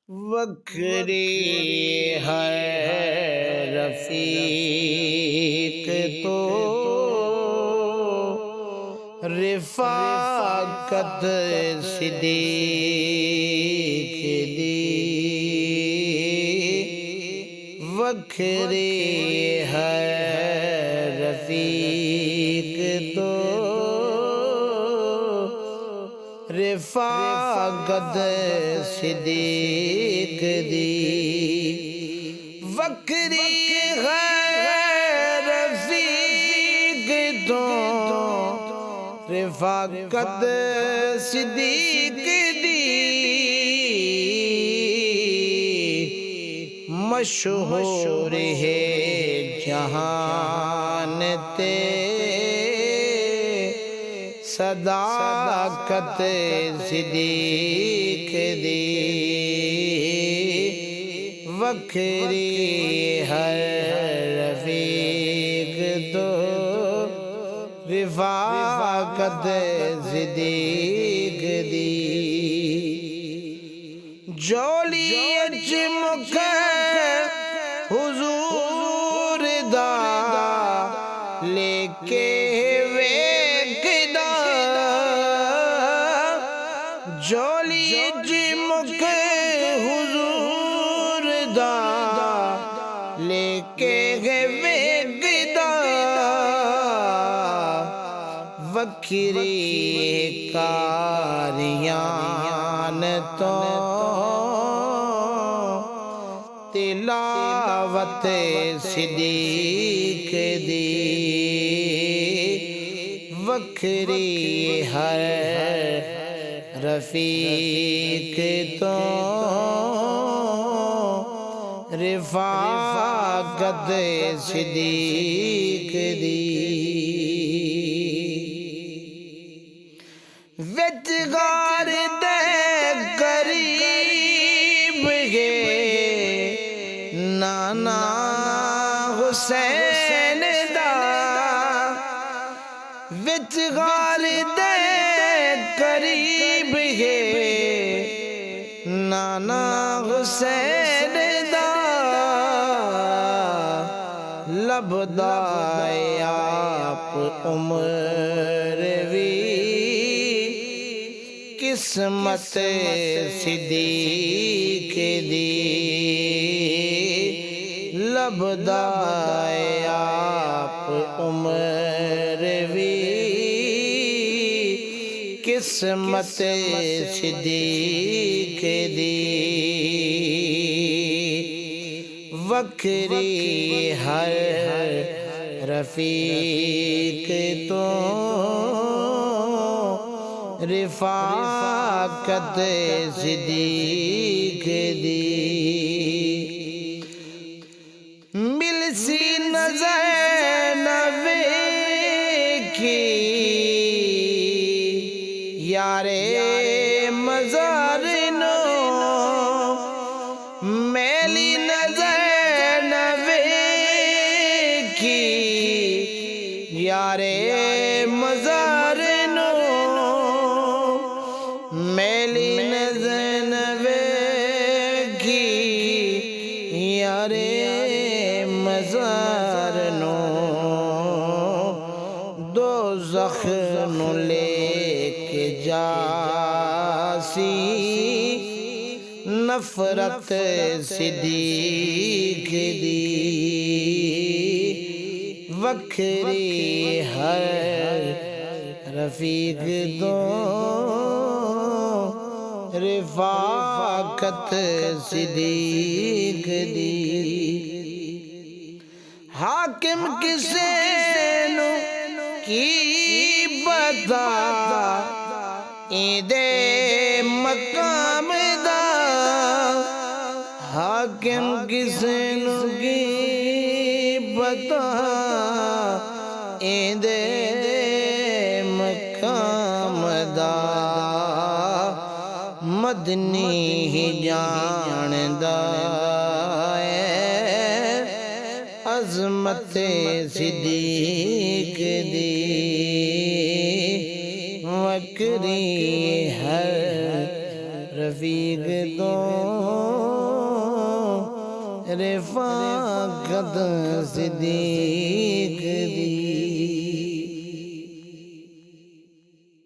وکری ہے رفیق تو رفاقت صدیق دی، وکری ہے رفیق تو رفاقت صدیق دی، وکری ہے رفیق تو رفاقت صدیق دی، مشہور ہے جہان تے صداقت صدیق دی، وکری ہے رفیق تو رفاقت صدیق دی، جولی چمک حضور دا لے کے جولی چمک حضور دا لے کے ویگدا، وکری کاریان تو تلاوت صدیق دی، وکری ہر رفیق تو رفاقت صدیق دی، وچگار دے قریب گے نانا حسین دا، وچگار دے قریب ہے نانا حسین دا، لبدا آپ عمر وی قسمت صدیق دی، لبدا آپ عمر وی قسمت صدیق دی، وکری ہر رفیق تو رفاقت صدیق دی، مل سی نظر نہ ویکھی یارے مزار نو، میلی نظر نہ ویکھی یارے مزار نو، میلی نظر نہ ویکھی یارے مزار نو، دوزخ نو لے جاسی نفرت صدیق دی، وکری ہر رفیق تو رفاقت صدیق دی، حاکم کسے نو کی بتا دے مقام دا، حاکم کسے نو کی بتا دے مقام دا، مدنی ہی جاندہ عظمت صدیق دی، وکری ہر رفیق رفیق تو رفاقت صدیق دی